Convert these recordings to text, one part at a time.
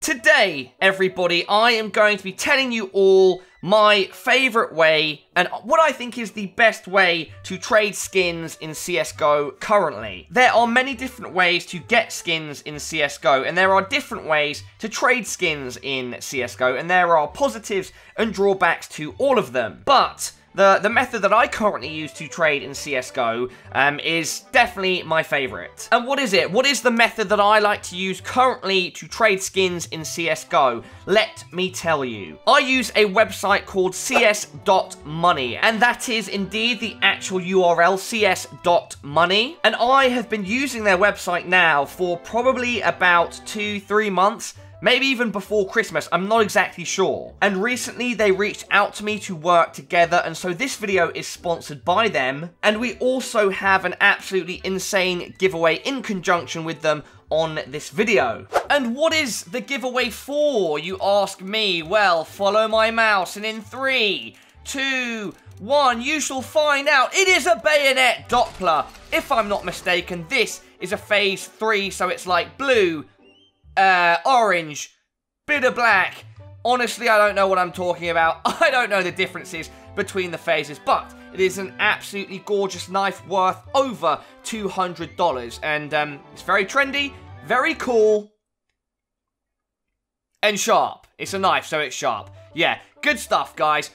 Today, everybody, I am going to be telling you all my favourite way and what I think is the best way to trade skins in CSGO currently. There are many different ways to get skins in CSGO, and there are different ways to trade skins in CSGO, and there are positives and drawbacks to all of them. But the method that I currently use to trade in CSGO is definitely my favourite. And what is it? What is the method that I like to use currently to trade skins in CSGO? Let me tell you. I use a website called cs.money, and that is indeed the actual URL, cs.money. And I have been using their website now for probably about 2-3 months. Maybe even before Christmas, I'm not exactly sure. And recently they reached out to me to work together, and so this video is sponsored by them. And we also have an absolutely insane giveaway in conjunction with them on this video. And what is the giveaway for, you ask me? Well, follow my mouse, and in 3, 2, 1, you shall find out. It is a bayonet Doppler. If I'm not mistaken, this is a phase 3, so it's like blue, orange, bit of black. Honestly, I don't know what I'm talking about. I don't know the differences between the phases, but it is an absolutely gorgeous knife worth over $200. And it's very trendy, very cool, and sharp. It's a knife, so it's sharp. Yeah, good stuff, guys.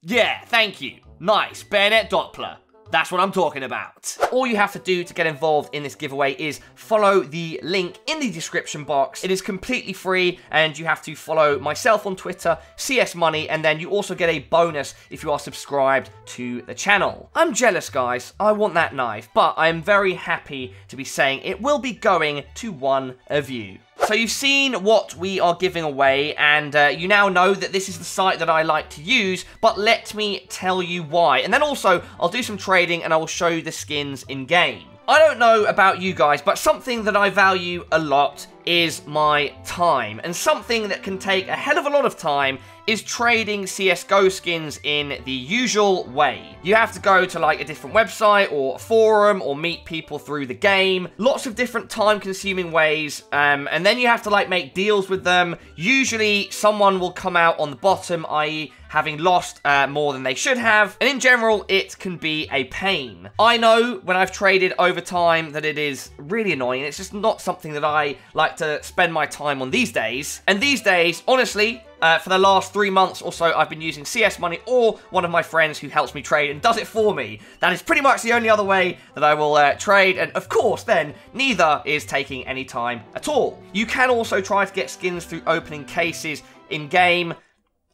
Yeah, thank you. Nice. Bayonet Doppler. That's what I'm talking about. All you have to do to get involved in this giveaway is follow the link in the description box. It is completely free, and you have to follow myself on Twitter, cs.money, and then you also get a bonus if you are subscribed to the channel. I'm jealous, guys. I want that knife, but I am very happy to be saying it will be going to one of you. So you've seen what we are giving away, and you now know that this is the site that I like to use, but let me tell you why. And then also, I'll do some trading and I will show you the skins in-game. I don't know about you guys, but something that I value a lot is my time. And something that can take a hell of a lot of time is trading CSGO skins in the usual way. You have to go to like a different website or forum or meet people through the game. Lots of different time-consuming ways, and then you have to like make deals with them. Usually someone will come out on the bottom, i.e. having lost more than they should have, and in general, it can be a pain. I know when I've traded over time that it is really annoying. It's just not something that I like to spend my time on these days. And these days, honestly, for the last 3 months or so, I've been using cs.money or one of my friends who helps me trade and does it for me. That is pretty much the only other way that I will trade, and of course, then, neither is taking any time at all. You can also try to get skins through opening cases in-game.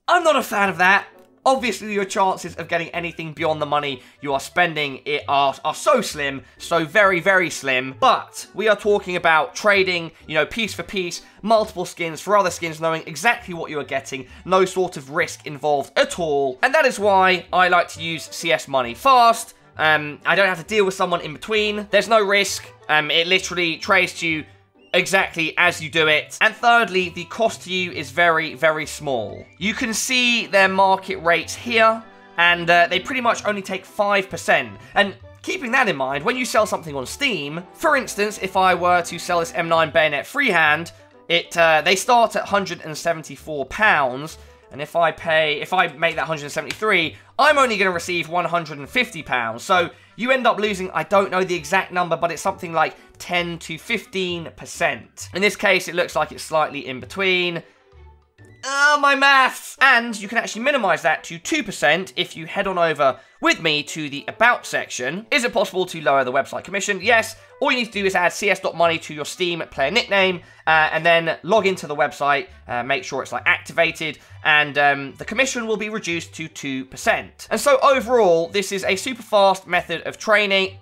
I'm not a fan of that. Obviously, your chances of getting anything beyond the money you are spending are so slim, so very, very slim. But we are talking about trading, you know, piece for piece, multiple skins for other skins, knowing exactly what you are getting, no sort of risk involved at all. And that is why I like to use cs.money. Fast, I don't have to deal with someone in between, there's no risk, it literally trades to you exactly as you do it. And thirdly, the cost to you is very, very small. You can see their market rates here, and they pretty much only take 5%. And keeping that in mind, when you sell something on Steam, for instance, if I were to sell this M9 bayonet freehand, they start at £174, and if I make that 173, I'm only going to receive £150. So you end up losing, I don't know the exact number, but it's something like 10 to 15%. In this case, it looks like it's slightly in between. Oh, my maths! And you can actually minimize that to 2% if you head on over with me to the About section. Is it possible to lower the website commission? Yes. All you need to do is add cs.money to your Steam player nickname, and then log into the website, make sure it's like activated, and the commission will be reduced to 2%. And so overall, this is a super fast method of training?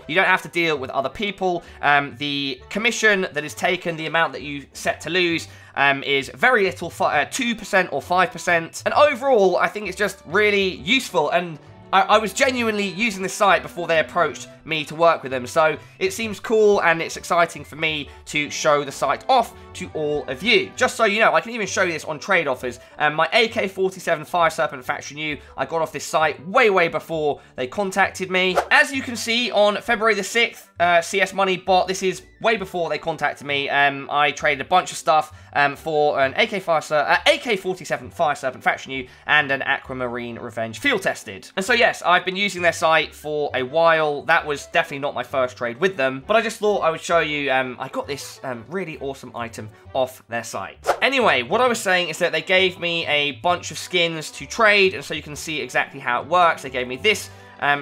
You don't have to deal with other people. The commission that is taken, the amount that you set to lose, is very little, 2% or 5%. And overall, I think it's just really useful, and I was genuinely using this site before they approached me to work with them, so it seems cool and it's exciting for me to show the site off to all of you. Just so you know, I can even show you this on trade offers. My AK-47 Fire Serpent Factory New, I got off this site way before they contacted me. As you can see, on February the 6th, cs.money bot. This is way before they contacted me. I traded a bunch of stuff for an AK-47 Fire Serpent Faction U and an Aquamarine Revenge field tested. And so yes, I've been using their site for a while. That was definitely not my first trade with them, but I just thought I would show you, I got this really awesome item off their site. Anyway, what I was saying is that they gave me a bunch of skins to trade, and so you can see exactly how it works. They gave me this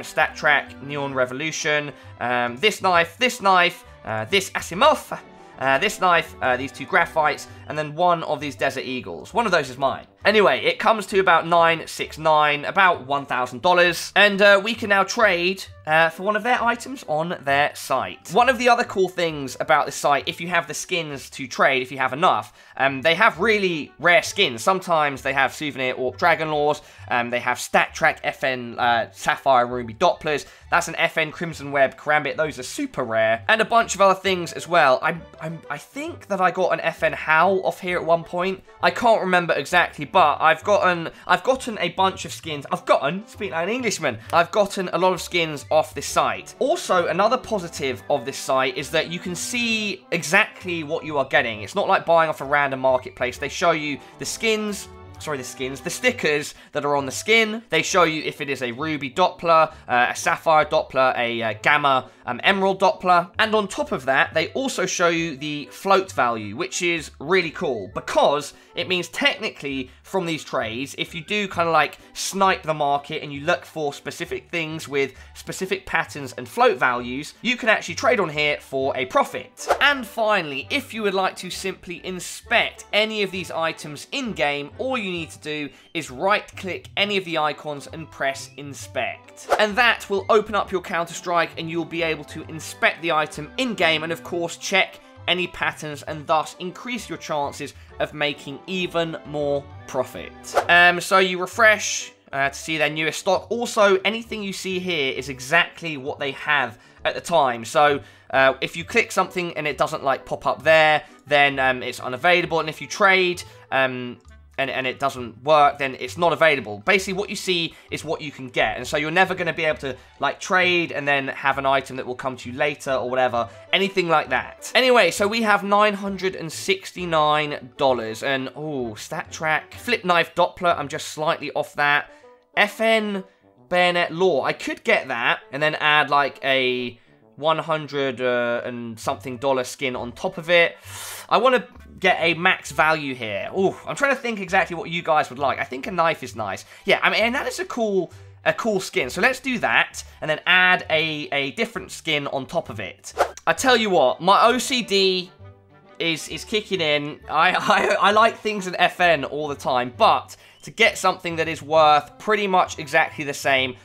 Stat Track Neon Revolution, this knife, this Asimov, this knife, these two graphites, and then one of these Desert Eagles. One of those is mine. Anyway, it comes to about $969, about $1,000, and we can now trade for one of their items on their site. One of the other cool things about this site, if you have the skins to trade, if you have enough, they have really rare skins. Sometimes they have Souvenir Orc Dragon Laws, they have Stat Track FN Sapphire and Ruby Dopplers, that's an FN Crimson Web Karambit, those are super rare, and a bunch of other things as well. I think that I got an FN Howl off here at one point. I can't remember exactly, but I've gotten a bunch of skins. Speaking like an Englishman, I've gotten a lot of skins off this site. Also, another positive of this site is that you can see exactly what you are getting. It's not like buying off a random marketplace. They show you the stickers that are on the skin. They show you if it is a Ruby Doppler, a Sapphire Doppler, a Gamma Emerald Doppler. And on top of that, they also show you the float value, which is really cool because it means technically from these trades, if you do kind of like snipe the market and you look for specific things with specific patterns and float values, you can actually trade on here for a profit. And finally, if you would like to simply inspect any of these items in-game, all you need to do is right-click any of the icons and press inspect. And that will open up your Counter-Strike and you'll be able to inspect the item in-game and of course check any patterns and thus increase your chances of making even more profit. So you refresh to see their newest stock. Also, anything you see here is exactly what they have at the time. So if you click something and it doesn't like pop up there, then it's unavailable. And if you trade and it doesn't work, then it's not available. Basically, what you see is what you can get. And so you're never going to be able to like trade and then have an item that will come to you later or whatever. Anything like that. Anyway, so we have $969. And, oh, Stat Track. Flip Knife Doppler, I'm just slightly off that. FN Bayonet Law. I could get that and then add like a $100 and something skin on top of it. I want to get a max value here. Oh, I'm trying to think exactly what you guys would like. I think a knife is nice. Yeah, I mean, and that is a cool skin. So let's do that and then add a different skin on top of it. I tell you what, my OCD is kicking in. I like things in FN all the time, but to get something that is worth pretty much exactly the same,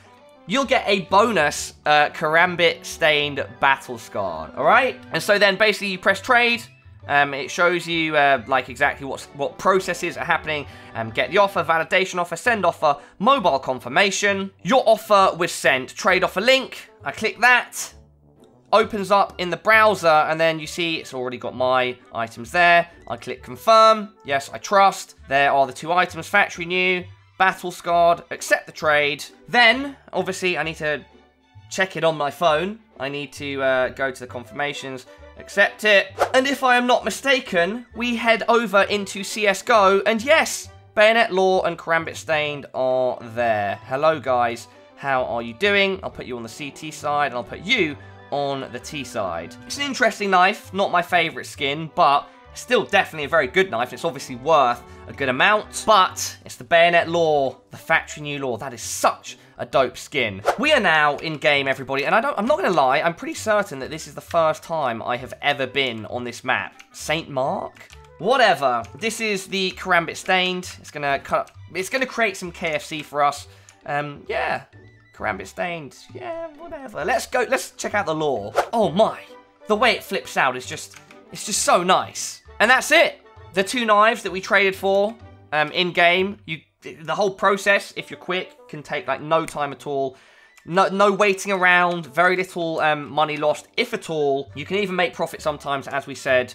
you'll get a bonus Karambit Stained Battle Scarred, alright? And so then basically you press trade, it shows you like exactly what processes are happening, get the offer, validation offer, send offer, mobile confirmation. Your offer was sent, trade offer link, I click that, opens up in the browser, and then you see it's already got my items there. I click confirm, yes, I trust. There are the two items, factory new, Battle Scarred, accept the trade. Then, obviously, I need to check it on my phone. I need to go to the confirmations, accept it. And if I am not mistaken, we head over into CSGO, and yes, Bayonet Law and Karambit Stained are there. Hello, guys. How are you doing? I'll put you on the CT side, and I'll put you on the T side. It's an interesting knife, not my favourite skin, but still definitely a very good knife. It's obviously worth a good amount, but it's the Bayonet Law, the factory new Law. That is such a dope skin. We are now in game, everybody, and I'm not gonna lie, I'm pretty certain that this is the first time I have ever been on this map. St. Mark? Whatever. This is the Karambit Stained. It's gonna create some KFC for us. Yeah. Karambit Stained. Yeah, whatever. Let's go. Let's check out the lore. Oh my. The way it flips out is just, it's just so nice. And that's it. The two knives that we traded for in game, the whole process, if you're quick, can take like no time at all. No waiting around, very little money lost, if at all. You can even make profit sometimes, as we said.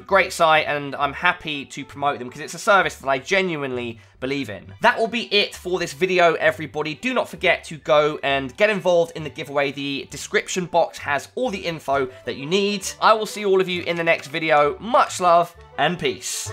Great site, and I'm happy to promote them because it's a service that I genuinely believe in. That will be it for this video, everybody. Do not forget to go and get involved in the giveaway. The description box has all the info that you need. I will see all of you in the next video. Much love and peace.